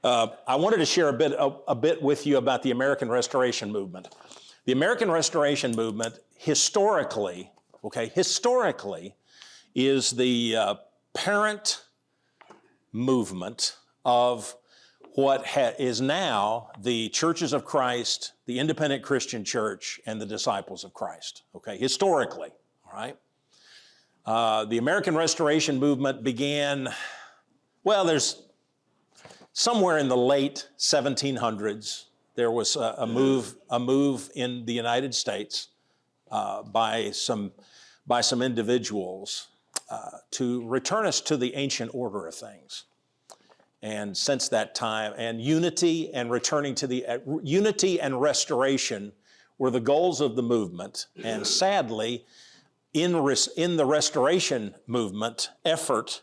I wanted to share a bit with you about the American Restoration Movement. The American Restoration Movement historically is the parent movement of what is now the Churches of Christ, the Independent Christian Church, and the Disciples of Christ, okay, historically, all right? The American Restoration Movement began, well, there's somewhere in the late 1700s, there was a move in the United States by some individuals to return us to the ancient order of things. And since that time, and unity and unity and restoration were the goals of the movement. And sadly, in the restoration movement effort,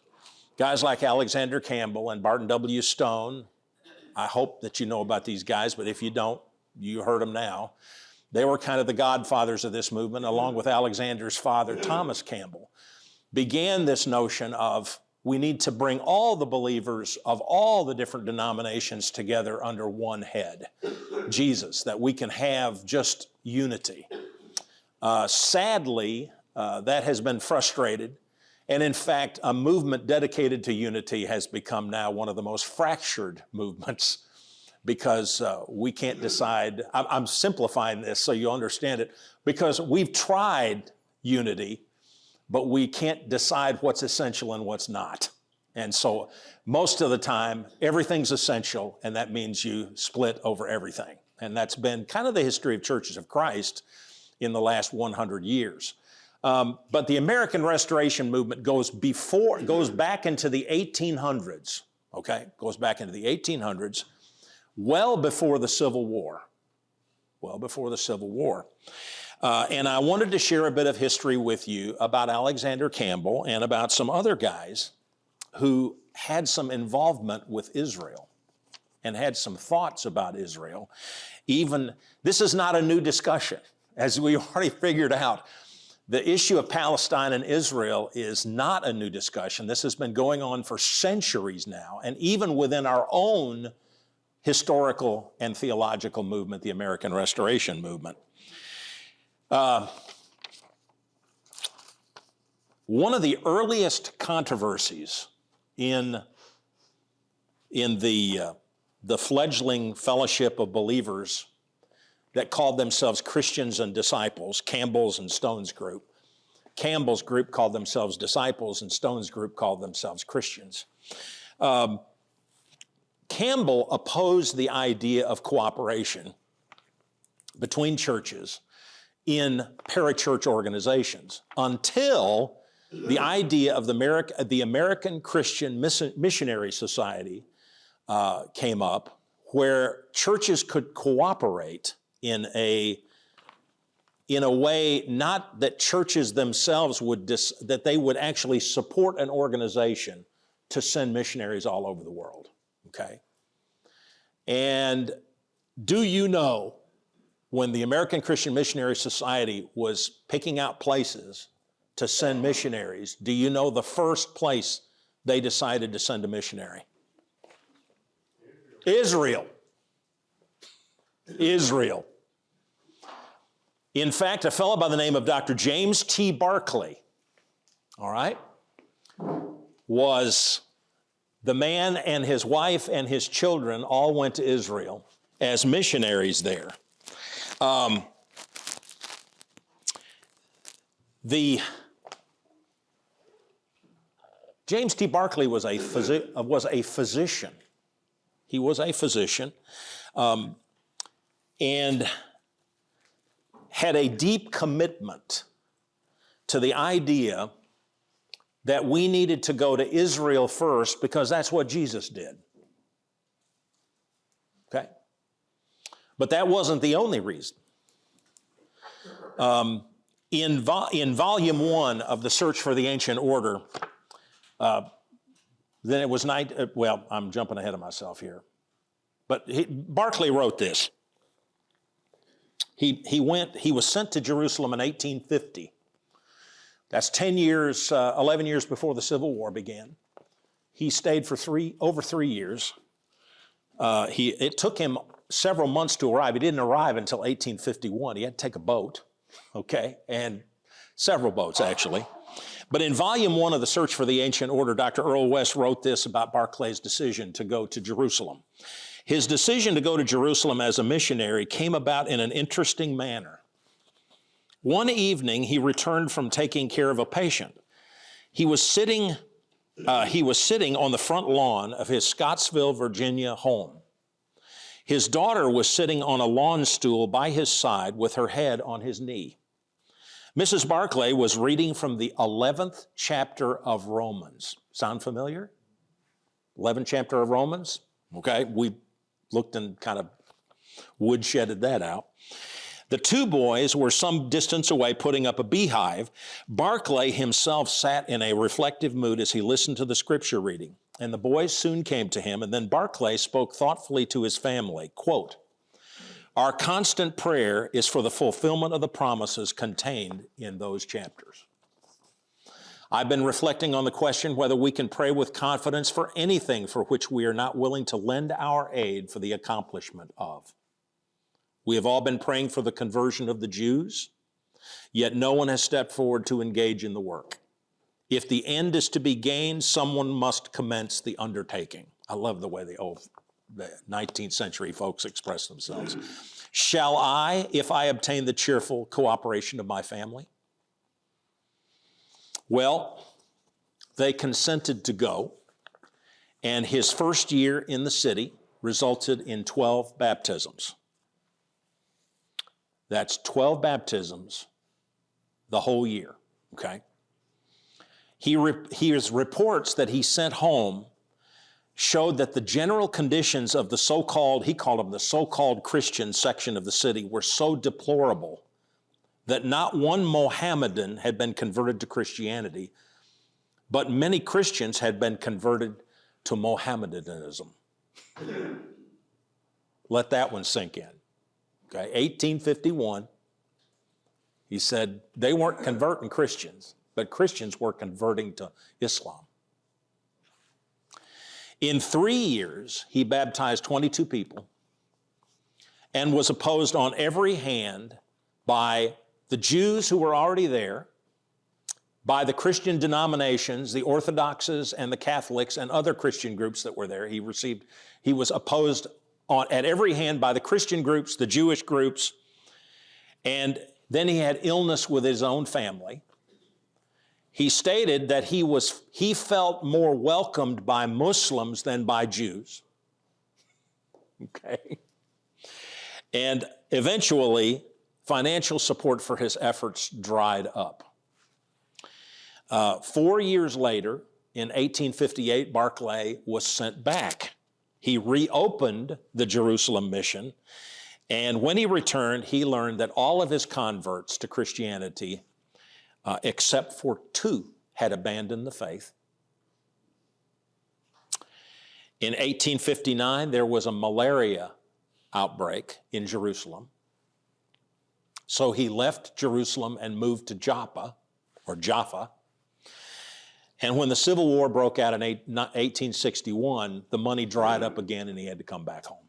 guys like Alexander Campbell and Barton W. Stone, I hope that you know about these guys, but if you don't, you heard them now. They were kind of the godfathers of this movement, along with Alexander's father, Thomas Campbell, began this notion of we need to bring all the believers of all the different denominations together under one head, Jesus, that we can have just unity. Sadly, that has been frustrated. And in fact, a movement dedicated to unity has become now one of the most fractured movements because we can't decide. I'm simplifying this so you understand it, because we've tried unity, but we can't decide what's essential and what's not. And so most of the time, everything's essential, and that means you split over everything. And that's been kind of the history of Churches of Christ in the last 100 years. But the American Restoration Movement goes back into the 1800s, okay? Goes back into the 1800s, well before the Civil War. Well before the Civil War. And I wanted to share a bit of history with you about Alexander Campbell and about some other guys who had some involvement with Israel and had some thoughts about Israel. Even, this is not a new discussion, as we already figured out. The issue of Palestine and Israel is not a new discussion. This has been going on for centuries now, and even within our own historical and theological movement, the American Restoration Movement. One of the earliest controversies in the fledgling fellowship of believers that called themselves Christians and Disciples, Campbell's and Stone's group. Campbell's group called themselves Disciples, and Stone's group called themselves Christians. Campbell opposed the idea of cooperation between churches in parachurch organizations until the idea of the American Christian Missionary Society came up, where churches could cooperate in a way, not that churches themselves that they would actually support an organization to send missionaries all over the world, okay? And do you know, when the American Christian Missionary Society was picking out places to send missionaries, do you know the first place they decided to send a missionary? Israel. Israel. In fact, a fellow by the name of Dr. James T. Barclay, all right, was the man, and his wife and his children all went to Israel as missionaries there. James T. Barclay was a physician. He was a physician, and had a deep commitment to the idea that we needed to go to Israel first because that's what Jesus did. Okay? But that wasn't the only reason. In volume 1 of The Search for the Ancient Order, then it was well, I'm jumping ahead of myself here. But Barclay wrote this. He was sent to Jerusalem in 1850. That's 11 years before the Civil War began. He stayed for over 3 years. It took him several months to arrive. He didn't arrive until 1851. He had to take a boat, okay, and several boats actually. But in volume 1 of The Search for the Ancient Order, Dr. Earl West wrote this about Barclay's decision to go to Jerusalem. His decision to go to Jerusalem as a missionary came about in an interesting manner. One evening, he returned from taking care of a patient. He was sitting on the front lawn of his Scottsville, Virginia home. His daughter was sitting on a lawn stool by his side with her head on his knee. Mrs. Barclay was reading from the 11th chapter of Romans. Sound familiar? 11th chapter of Romans? Okay, we looked and kind of woodshedded that out. The two boys were some distance away putting up a beehive. Barclay himself sat in a reflective mood as he listened to the scripture reading, and the boys soon came to him, and then Barclay spoke thoughtfully to his family, quote, "Our constant prayer is for the fulfillment of the promises contained in those chapters." I've been reflecting on the question whether we can pray with confidence for anything for which we are not willing to lend our aid for the accomplishment of. We have all been praying for the conversion of the Jews, yet no one has stepped forward to engage in the work. If the end is to be gained, someone must commence the undertaking. I love the way the 19th century folks express themselves. Shall I, if I obtain the cheerful cooperation of my family? Well, they consented to go, and his first year in the city resulted in 12 baptisms. That's 12 baptisms the whole year, okay? His reports that he sent home showed that the general conditions of the so-called, he called them the so-called Christian section of the city, were so deplorable that not one Mohammedan had been converted to Christianity, but many Christians had been converted to Mohammedanism. Let that one sink in. Okay, 1851, he said they weren't converting Christians, but Christians were converting to Islam. In 3 years, he baptized 22 people and was opposed on every hand by the Jews who were already there, by the Christian denominations, the Orthodoxes and the Catholics and other Christian groups that were there. He was opposed at every hand by the Christian groups, the Jewish groups, and then he had illness with his own family. He stated that he felt more welcomed by Muslims than by Jews. Okay. And eventually, financial support for his efforts dried up. 4 years later, in 1858, Barclay was sent back. He reopened the Jerusalem mission, and when he returned, he learned that all of his converts to Christianity, except for 2, had abandoned the faith. In 1859, there was a malaria outbreak in Jerusalem. So he left Jerusalem and moved to Jaffa. And when the Civil War broke out in 1861, the money dried up again and he had to come back home.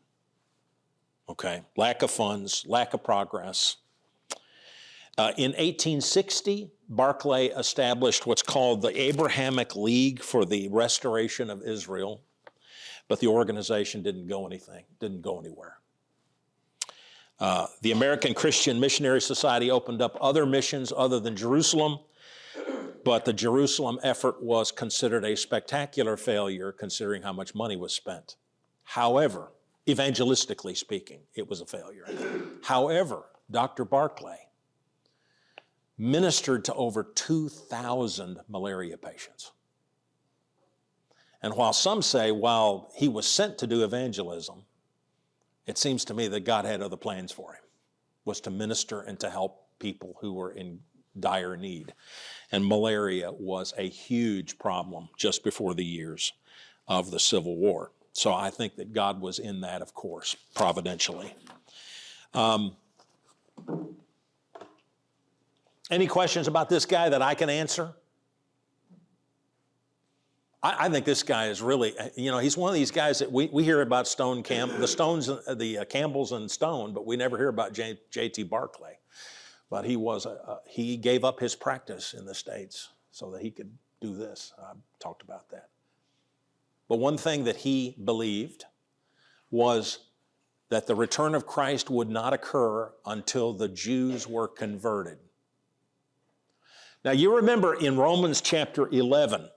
Okay, lack of funds, lack of progress. In 1860, Barclay established what's called the Abrahamic League for the Restoration of Israel, but the organization didn't go anywhere. The American Christian Missionary Society opened up other missions other than Jerusalem, but the Jerusalem effort was considered a spectacular failure considering how much money was spent. However, evangelistically speaking, it was a failure. However, Dr. Barclay ministered to over 2,000 malaria patients. And while some say, while he was sent to do evangelism, it seems to me that God had other plans for him, was to minister and to help people who were in dire need. And malaria was a huge problem just before the years of the Civil War. So I think that God was in that, of course, providentially. Any questions about this guy that I can answer? I think this guy is really, he's one of these guys that we hear about the Campbells and Stone, but we never hear about J.T. Barclay. But he gave up his practice in the States so that he could do this. I talked about that. But one thing that he believed was that the return of Christ would not occur until the Jews were converted. Now you remember in Romans chapter 11,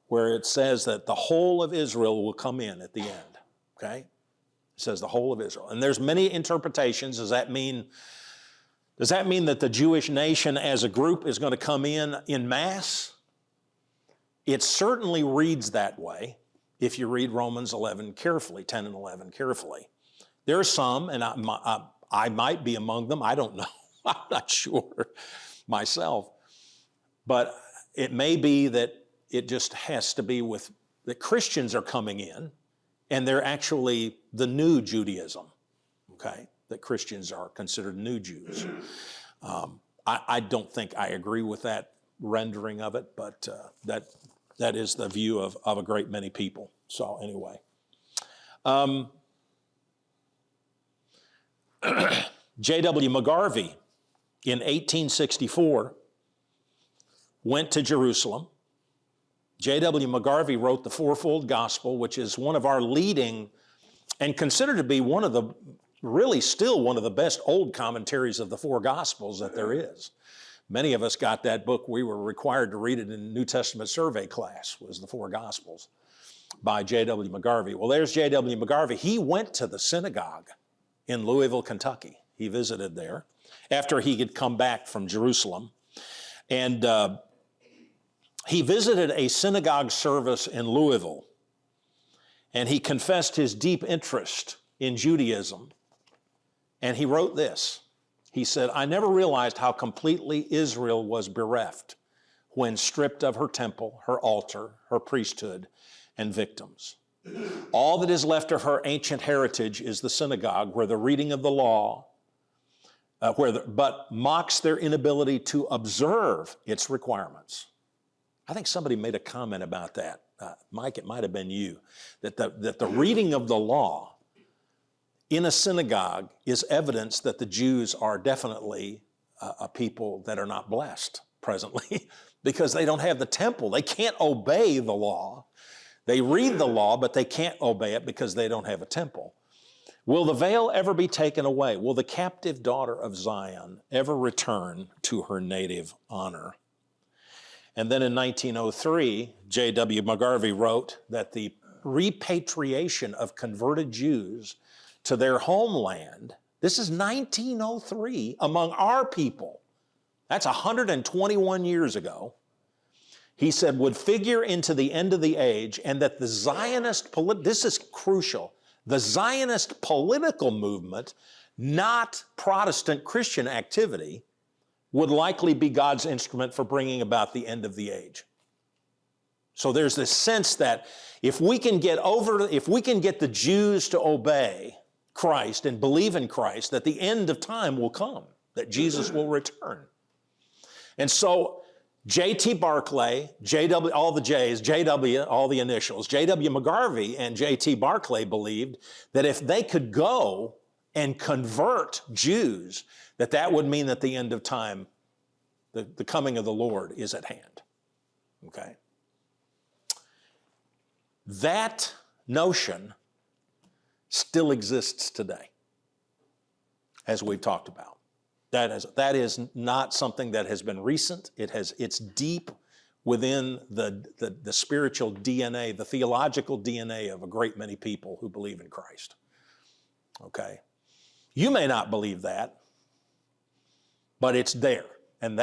where it says that the whole of Israel will come in at the end, okay? It says the whole of Israel. And there's many interpretations. Does that mean that the Jewish nation as a group is going to come in mass? It certainly reads that way if you read Romans 11 carefully, 10 and 11 carefully. There are some, and I might be among them, I don't know, I'm not sure myself, but it may be that it just has to be with that Christians are coming in and they're actually the new Judaism, okay? That Christians are considered new Jews. I don't think I agree with that rendering of it, but that is the view of a great many people. So anyway. J.W. McGarvey in 1864 went to Jerusalem. J.W. McGarvey wrote the Fourfold Gospel, which is one of our leading and considered to be really still one of the best old commentaries of the four Gospels that there is. Many of us got that book. We were required to read it in New Testament survey class, was the four Gospels by J.W. McGarvey. Well, there's J.W. McGarvey. He went to the synagogue in Louisville, Kentucky. He visited there after he had come back from Jerusalem. And he visited a synagogue service in Louisville, and he confessed his deep interest in Judaism. And he wrote this. He said, "I never realized how completely Israel was bereft when stripped of her temple, her altar, her priesthood, and victims. All that is left of her ancient heritage is the synagogue, where the reading of the law, but mocks their inability to observe its requirements." I think somebody made a comment about that. Mike, it might have been you, that the reading of the law in a synagogue is evidence that the Jews are definitely a people that are not blessed presently because they don't have the temple. They can't obey the law. They read the law, but they can't obey it because they don't have a temple. Will the veil ever be taken away? Will the captive daughter of Zion ever return to her native honor? And then in 1903, J.W. McGarvey wrote that the repatriation of converted Jews to their homeland, this is 1903, among our people, that's 121 years ago, he said would figure into the end of the age, and that the Zionist, this is crucial, the Zionist political movement, not Protestant Christian activity, would likely be God's instrument for bringing about the end of the age. So there's this sense that if we can get the Jews to obey Christ and believe in Christ, that the end of time will come, that Jesus will return. And so J.T. Barclay, J.W., all the J's, J.W., all the initials, J.W. McGarvey and J.T. Barclay believed that if they could go and convert Jews, that would mean that the end of time, the coming of the Lord is at hand, okay? That notion still exists today, as we've talked about. That is not something that has been recent. It's deep within the spiritual DNA, the theological DNA of a great many people who believe in Christ, okay? You may not believe that, but it's there. And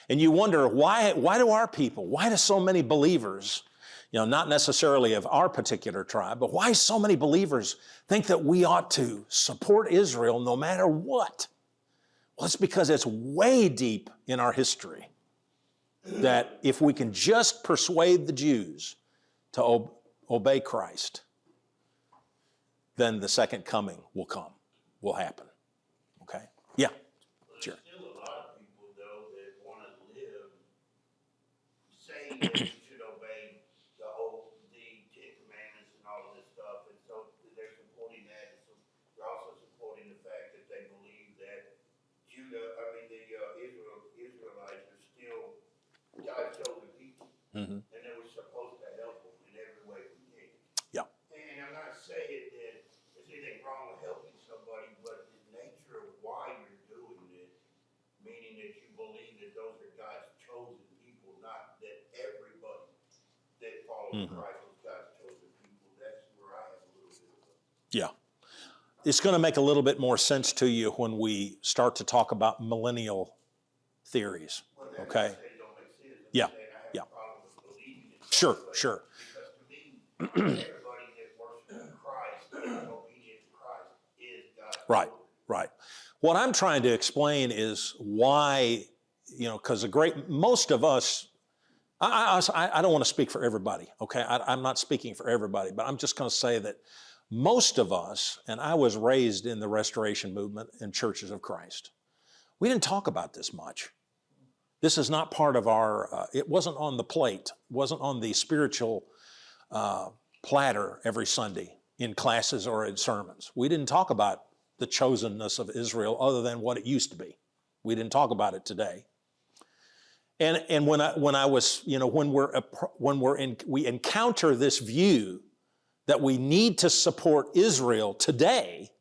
you wonder, why do so many believers, not necessarily of our particular tribe, but why so many believers think that we ought to support Israel no matter what? Well, it's because it's way deep in our history that if we can just persuade the Jews to obey Christ, then the second coming will happen. Okay? Yeah. Sure. There's still a lot of people, though, that want to live saying that you should obey the whole that you believe that those are God's chosen people, not that everybody that follows Christ is God's chosen people. That's where I have a little bit of a... Yeah. It's going to make a little bit more sense to you when we start to talk about millennial theories. Well, okay? Don't make sense. Yeah. I have Yeah. a problem with believing in Sure, something, sure. Because to me, everybody that worships Christ and is obedient to Christ is God's Right, chosen. right. What I'm trying to explain is why, because most of us, I don't want to speak for everybody, okay? I'm not speaking for everybody, but I'm just going to say that most of us, and I was raised in the Restoration Movement in Churches of Christ, we didn't talk about this much. This is not part of our, it wasn't on the plate, wasn't on the spiritual platter every Sunday in classes or in sermons. We didn't talk about the chosenness of Israel other than what it used to be. We didn't talk about it today. And we encounter this view that we need to support Israel today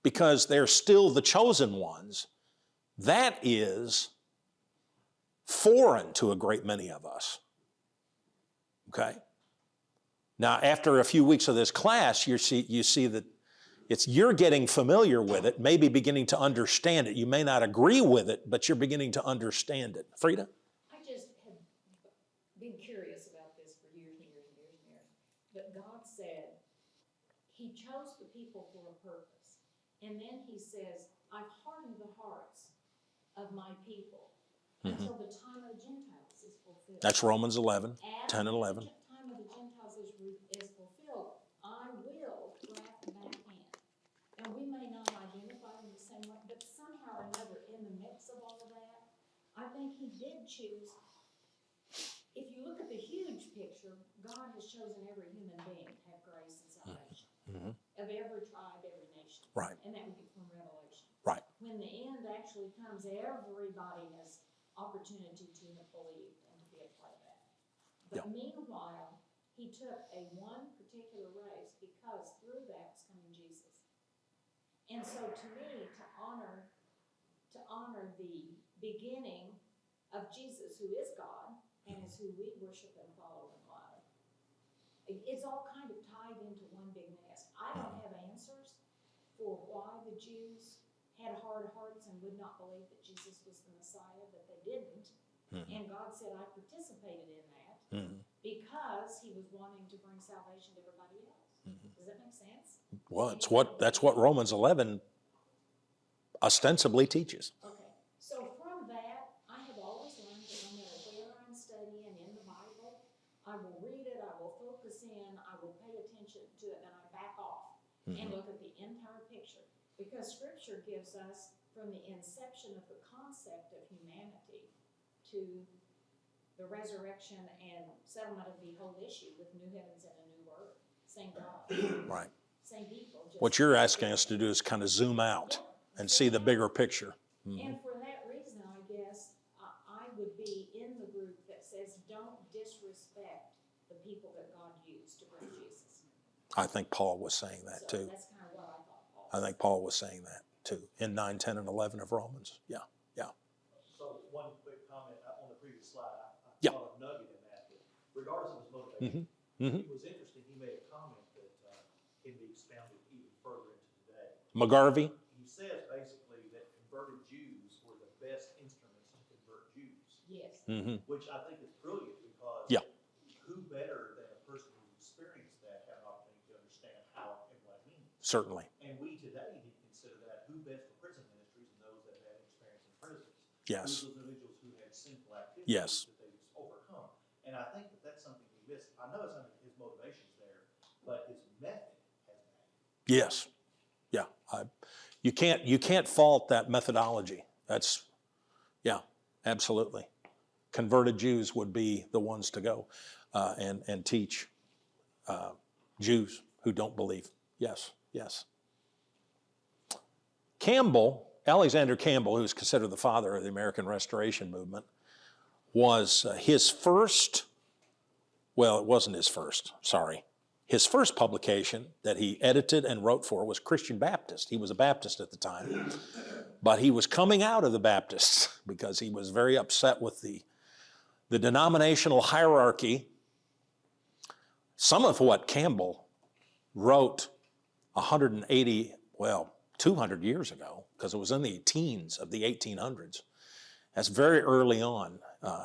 because they're still the chosen ones, that is foreign to a great many of us. Okay? Now, after a few weeks of this class, you see that you're getting familiar with it, maybe beginning to understand it. You may not agree with it, but you're beginning to understand it. Frida? I just have been curious about this for years and years and years and years. But God said He chose the people for a purpose. And then He says, I've hardened the hearts of my people until the time of the Gentiles is fulfilled. That's Romans 11, 10 and 11. The time of the Gentiles is fulfilled, I will graft back in. And we may not identify in the same way, but somehow or another in the mix of all of that, I think He did choose. If you look at the huge picture, God has chosen every human being to have grace and salvation. Of every tribe, every nation. Right. And that would be from Revelation. Right. When the end actually comes, everybody has opportunity to have believed and to be a part of that. But meanwhile, He took one particular race because through that was coming Jesus. And so to me, to honor the beginning of Jesus, who is God, and is who we worship and follow and love, it's all kind of tied into one big mess. I don't have answers for why the Jews had hard hearts and would not believe that Jesus was the Messiah, that they didn't. And God said, I participated in that because He was wanting to bring salvation to everybody else. Does that make sense? Well, that's what Romans 11 ostensibly teaches. Okay. So from that, I have always learned that no matter where I'm studying in the Bible, I will read it, I will focus in, I will pay attention to it, and I back off and look at the entire picture. Because Scripture gives us, from the inception of the concept of humanity to the resurrection and settlement of the whole issue with new heavens and a new earth, same God, Right. same people. What you're asking us to do is kind of zoom out and see the bigger picture. And for that reason, I guess, I would be in the group that says, don't disrespect the people that God used to bring Jesus. I think Paul was saying that So too. that's kind of what I thought Paul I think Paul was saying that too in 9, 10, and 11 of Romans. Yeah, yeah. So one quick comment on the previous slide, I Yeah. saw a nugget in that regardless of his motivation, it was interesting, he made a comment that can be expounded even further into today. McGarvey? He says basically that converted Jews were the best instruments to convert Jews. Yes. Which I think is brilliant because Yeah. who better than a person who's experienced that have an opportunity to understand how and what it means. Certainly. And we today need to consider that who best for prison ministries and those that have experience in prisons. Yes. Those individuals who had sinful activities Yes. that they've overcome. And I think that that's something we miss. I know it's under his motivations there, but his method has value. Yes. Yeah. You can't fault that methodology. That's, yeah, absolutely. Converted Jews would be the ones to go and teach Jews who don't believe. Yes, yes. Alexander Campbell, who's considered the father of the American Restoration Movement, was his first, well, it wasn't his first, sorry. His first publication that he edited and wrote for was Christian Baptist. He was a Baptist at the time. But he was coming out of the Baptists because he was very upset with the denominational hierarchy. Some of what Campbell wrote 180, 200 years ago, because it was in the teens of the 1800s. That's very early on.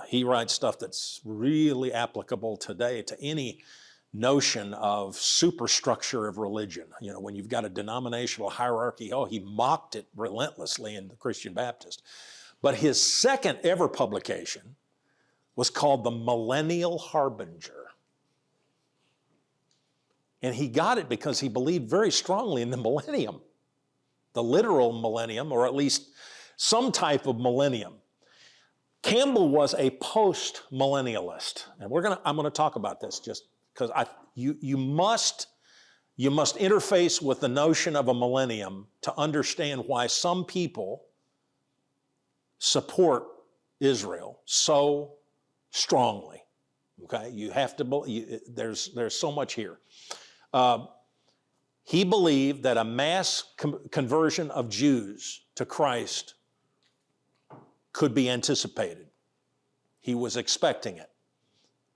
He writes stuff that's really applicable today to any notion of superstructure of religion. You know, when you've got a denominational hierarchy, he mocked it relentlessly in the Christian Baptist. But his second ever publication was called The Millennial Harbinger. And he got it because he believed very strongly in the millennium, the literal millennium, or at least some type of millennium. Campbell was a post-millennialist, and I'm gonna talk about this just because you must interface with the notion of a millennium to understand why some people support Israel so strongly. Okay, you have to believe. There's so much here. He believed that a mass conversion of Jews to Christ could be anticipated. He was expecting it.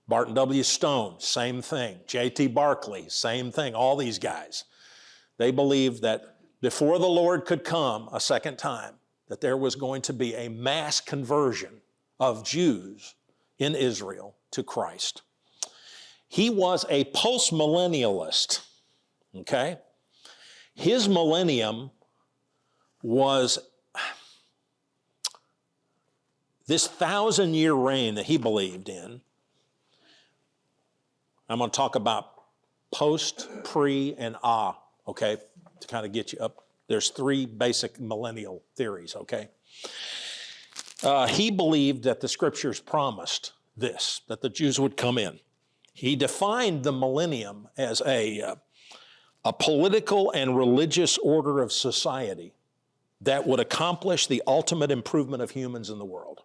Barton W. Stone, same thing. J.T. Barclay, same thing. All these guys. They believed that before the Lord could come a second time, that there was going to be a mass conversion of Jews in Israel to Christ. He was a post-millennialist, okay? His millennium was this 1,000-year reign that he believed in. I'm going to talk about post, pre, and okay, to kind of get you up. There's 3 basic millennial theories, okay? He believed that the scriptures promised this, that the Jews would come in. He defined the millennium as a political and religious order of society that would accomplish the ultimate improvement of humans in the world.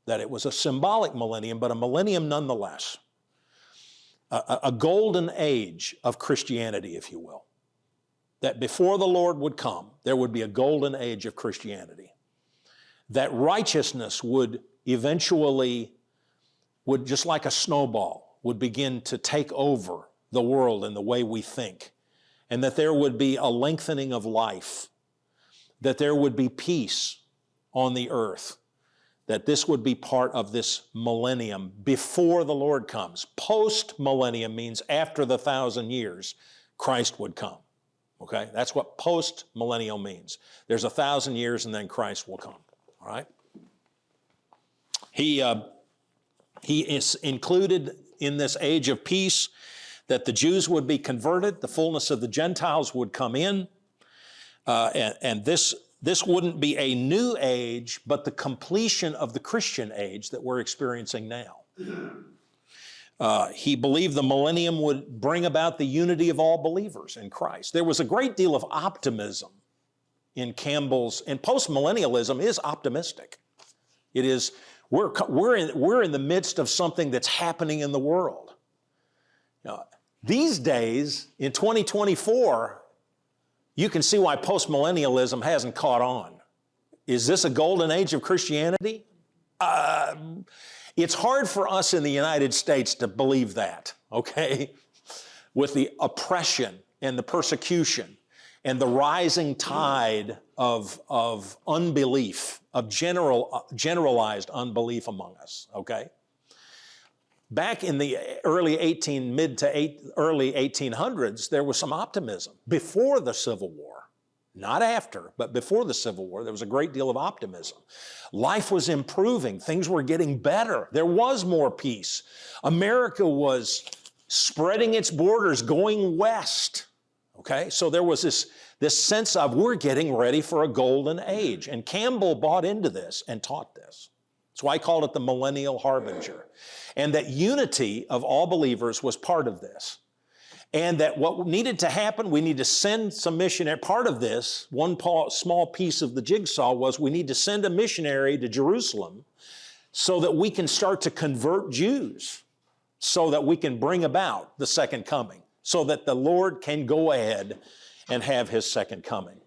That it was a symbolic millennium, but a millennium nonetheless. A golden age of Christianity, if you will. That before the Lord would come, there would be a golden age of Christianity. That righteousness would eventually, just like a snowball, would begin to take over the world and the way we think. And that there would be a lengthening of life. That there would be peace on the earth. That this would be part of this millennium before the Lord comes. Post-millennium means after the 1,000 years, Christ would come. Okay, that's what post-millennial means. There's 1,000 years and then Christ will come, all right? He is included in this age of peace that the Jews would be converted, the fullness of the Gentiles would come in, and this wouldn't be a new age, but the completion of the Christian age that we're experiencing now. He believed the millennium would bring about the unity of all believers in Christ. There was a great deal of optimism in Campbell's, and post-millennialism is optimistic. It is, we're in the midst of something that's happening in the world. Now, these days, in 2024, you can see why post-millennialism hasn't caught on. Is this a golden age of Christianity? It's hard for us in the United States to believe that, okay? With the oppression and the persecution and the rising tide of unbelief, of generalized unbelief among us, okay? Back in the early 1800s, there was some optimism. Before the Civil War, not after, but before the Civil War, there was a great deal of optimism. Life was improving. Things were getting better. There was more peace. America was spreading its borders, going west. Okay, so there was this sense of we're getting ready for a golden age. And Campbell bought into this and taught this. That's why I called it the Millennial Harbinger. And that unity of all believers was part of this. And that what needed to happen, we need to send some missionary. Part of this, one small piece of the jigsaw was we need to send a missionary to Jerusalem so that we can start to convert Jews, so that we can bring about the second coming, so that the Lord can go ahead and have his second coming.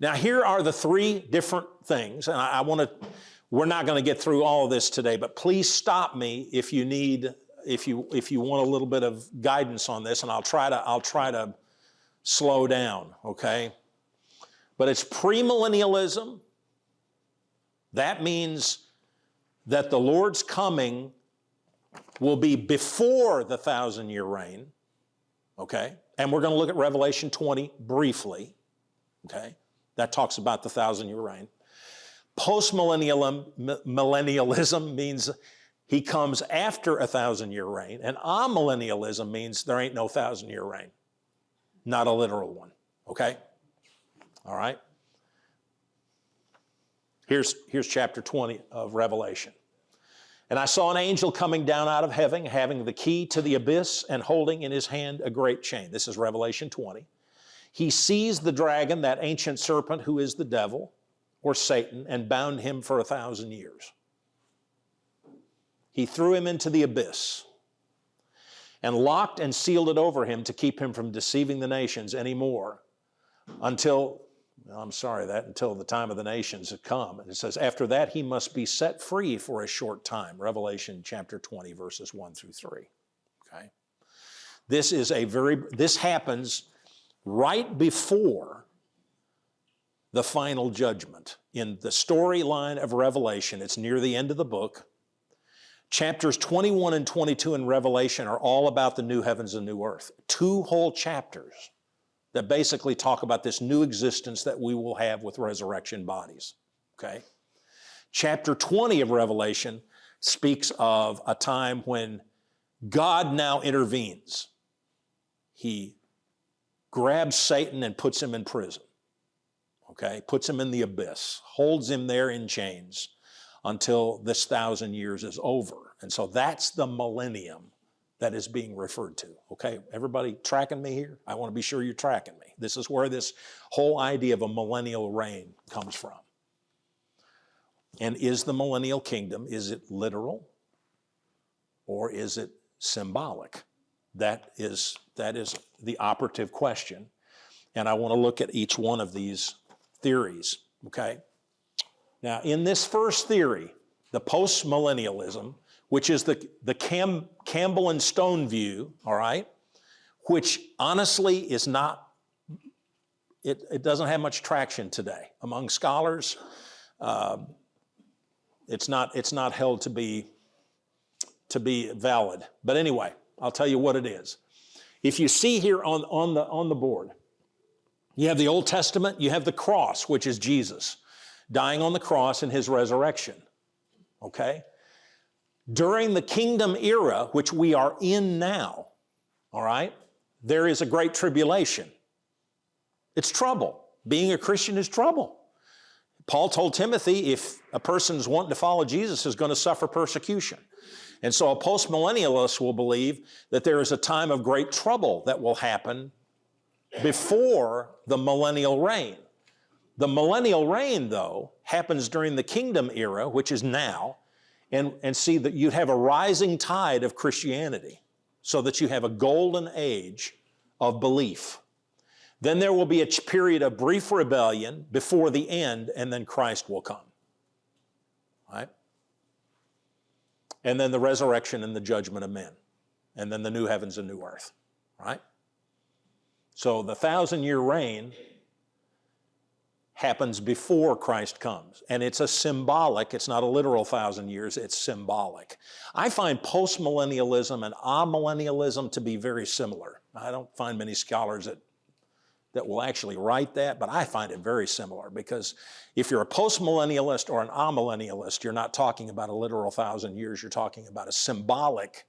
Now, here are the three different things, and we're not going to get through all of this today, but please stop me if you need, if you want a little bit of guidance on this, and I'll try to slow down, okay? But it's premillennialism. That means that the Lord's coming will be before the 1,000-year reign, okay? And we're going to look at Revelation 20 briefly, okay? That talks about the 1,000-year reign. Postmillennialism means he comes after a 1,000-year reign, and amillennialism means there ain't no 1,000-year reign. Not a literal one, okay? All right? Here's chapter 20 of Revelation. And I saw an angel coming down out of heaven, having the key to the abyss and holding in his hand a great chain. This is Revelation 20. He seized the dragon, that ancient serpent who is the devil, or Satan, and bound him for 1,000 years. He threw him into the abyss and locked and sealed it over him to keep him from deceiving the nations anymore until the time of the nations had come. And it says, after that he must be set free for a short time. Revelation chapter 20, verses 1 through 3. Okay? This happens right before the final judgment. In the storyline of Revelation, it's near the end of the book. Chapters 21 and 22 in Revelation are all about the new heavens and new earth. 2 whole chapters that basically talk about this new existence that we will have with resurrection bodies, okay? Chapter 20 of Revelation speaks of a time when God now intervenes. He grabs Satan and puts him in prison, okay? Puts him in the abyss, holds him there in chains until this 1,000 years is over. And so that's the millennium that is being referred to, okay? Everybody tracking me here? I want to be sure you're tracking me. This is where this whole idea of a millennial reign comes from. And is the millennial kingdom, is it literal or is it symbolic? That is the operative question. And I want to look at each one of these theories, okay? Now, in this first theory, the postmillennialism, which is the Campbell and Stone view, all right, which honestly is not, it doesn't have much traction today. Among scholars, it's not held to be valid. But anyway, I'll tell you what it is. If you see here on the board, you have the Old Testament, you have the cross, which is Jesus dying on the cross and his resurrection, okay? During the kingdom era, which we are in now, all right, there is a great tribulation. It's trouble. Being a Christian is trouble. Paul told Timothy, if a person's wanting to follow Jesus, is going to suffer persecution. And so a postmillennialist will believe that there is a time of great trouble that will happen before the millennial reign. The millennial reign, though, happens during the kingdom era, which is now, and see that you have a rising tide of Christianity so that you have a golden age of belief. Then there will be a period of brief rebellion before the end, and then Christ will come. Right? And then the resurrection and the judgment of men, and then the new heavens and new earth. Right? So the 1,000-year reign happens before Christ comes. And it's it's not a literal 1,000 years, it's symbolic. I find postmillennialism and amillennialism to be very similar. I don't find many scholars that will actually write that, but I find it very similar because if you're a postmillennialist or an amillennialist, you're not talking about a literal 1,000 years, you're talking about a symbolic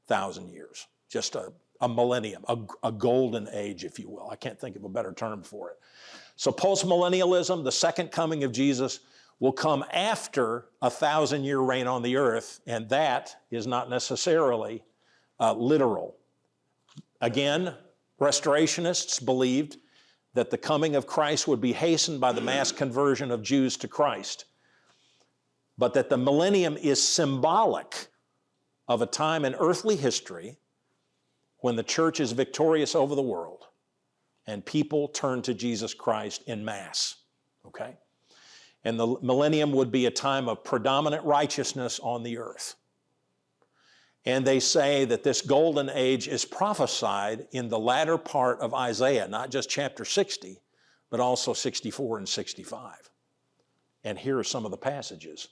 1,000 years, just a millennium, a golden age, if you will. I can't think of a better term for it. So postmillennialism, the second coming of Jesus, will come after a 1,000-year reign on the earth, and that is not necessarily literal. Again, restorationists believed that the coming of Christ would be hastened by the mass conversion of Jews to Christ, but that the millennium is symbolic of a time in earthly history when the church is victorious over the world and people turn to Jesus Christ en masse. okay? And the millennium would be a time of predominant righteousness on the earth. And they say that this golden age is prophesied in the latter part of Isaiah, not just chapter 60, but also 64 and 65. And here are some of the passages.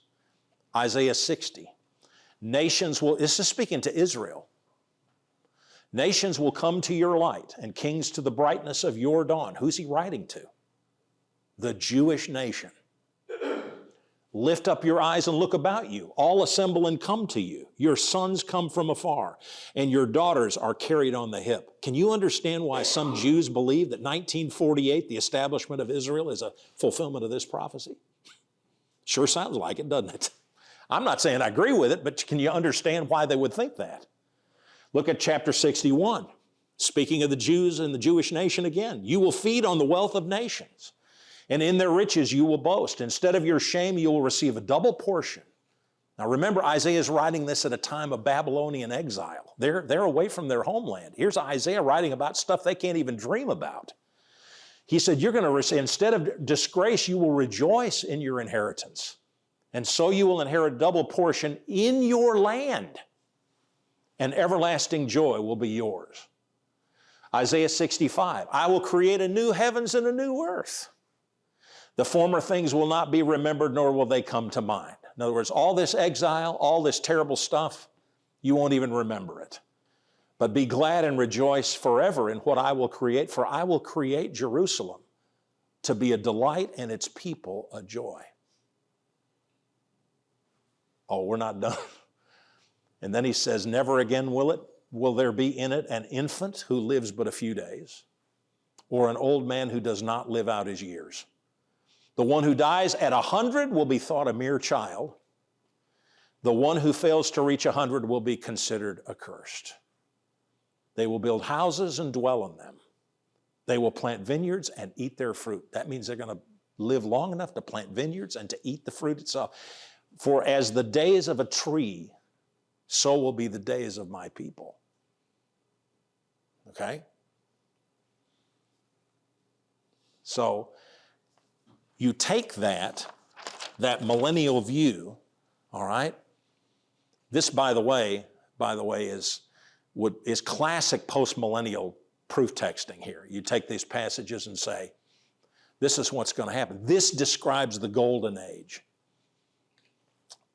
Isaiah 60. Nations will, this is speaking to Israel. Nations will come to your light and kings to the brightness of your dawn. Who's he writing to? The Jewish nation. Lift up your eyes and look about you. All assemble and come to you. Your sons come from afar, and your daughters are carried on the hip. Can you understand why some Jews believe that 1948, the establishment of Israel, is a fulfillment of this prophecy? Sure sounds like it, doesn't it? I'm not saying I agree with it, but can you understand why they would think that? Look at chapter 61. Speaking of the Jews and the Jewish nation again. You will feed on the wealth of nations, and in their riches you will boast. Instead of your shame, you will receive a double portion. Now remember, Isaiah is writing this at a time of Babylonian exile. They're away from their homeland. Here's Isaiah writing about stuff they can't even dream about. He said, you're going to receive, instead of disgrace, you will rejoice in your inheritance. And so you will inherit double portion in your land, and everlasting joy will be yours. Isaiah 65, I will create a new heavens and a new earth. The former things will not be remembered, nor will they come to mind. In other words, all this exile, all this terrible stuff, you won't even remember it. But be glad and rejoice forever in what I will create, for I will create Jerusalem to be a delight and its people a joy. Oh, we're not done. And then he says, never again will there be in it an infant who lives but a few days, or an old man who does not live out his years. The one who dies at 100 will be thought a mere child. The one who fails to reach 100 will be considered accursed. They will build houses and dwell in them. They will plant vineyards and eat their fruit. That means they're going to live long enough to plant vineyards and to eat the fruit itself. For as the days of a tree, so will be the days of my people. Okay? So you take that millennial view, all right? This, by the way, is classic post-millennial proof texting here. You take these passages and say, this is what's going to happen. This describes the golden age.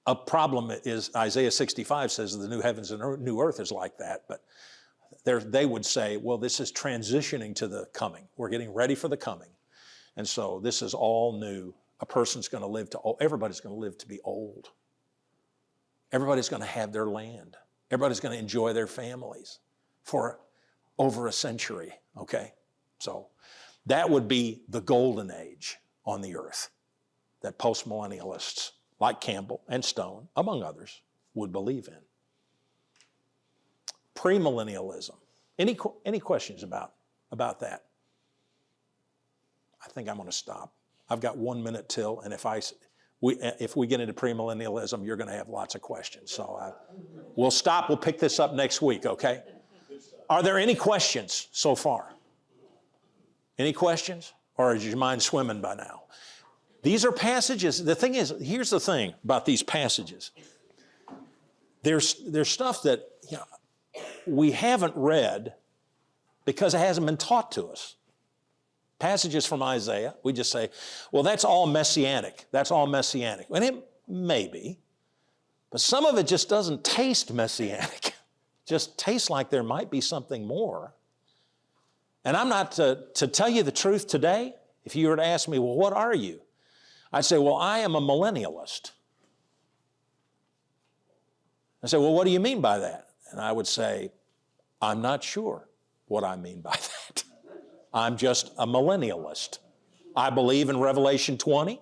A problem is Isaiah 65 says the new heavens and new earth is like that, but they would say, well, this is transitioning to the coming. We're getting ready for the coming. And so this is all new. A person's going to live everybody's going to live to be old. Everybody's going to have their land. Everybody's going to enjoy their families for over a century, okay? So that would be the golden age on the earth that postmillennialists like Campbell and Stone, among others, would believe in. Premillennialism. Any questions about that? I think I'm going to stop. I've got 1 minute till, and if we get into premillennialism, you're going to have lots of questions. So we'll stop. We'll pick this up next week, okay? Are there any questions so far? Any questions? Or is your mind swimming by now? These are passages. The thing is, here's the thing about these passages. There's stuff that we haven't read because it hasn't been taught to us. Passages from Isaiah, we just say, well, that's all messianic. That's all messianic. And it may be, but some of it just doesn't taste messianic. Just tastes like there might be something more. And I'm not, to tell you the truth today, if you were to ask me, well, what are you? I'd say, well, I am a millennialist. I say, well, what do you mean by that? And I would say, I'm not sure what I mean by that. I'm just a millennialist. I believe in Revelation 20,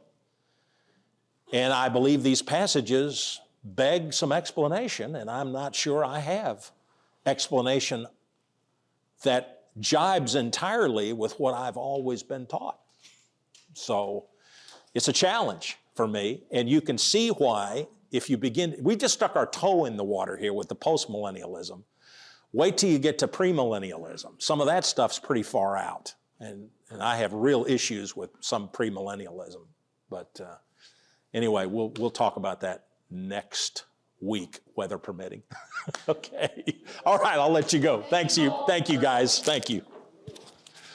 and I believe these passages beg some explanation, and I'm not sure I have explanation that jibes entirely with what I've always been taught. So it's a challenge for me, and you can see why if you begin, we just stuck our toe in the water here with the postmillennialism. Wait till you get to premillennialism. Some of that stuff's pretty far out, And I have real issues with some premillennialism. But anyway, we'll talk about that next week, weather permitting. Okay. All right, I'll let you go. Thank you guys. Thank you.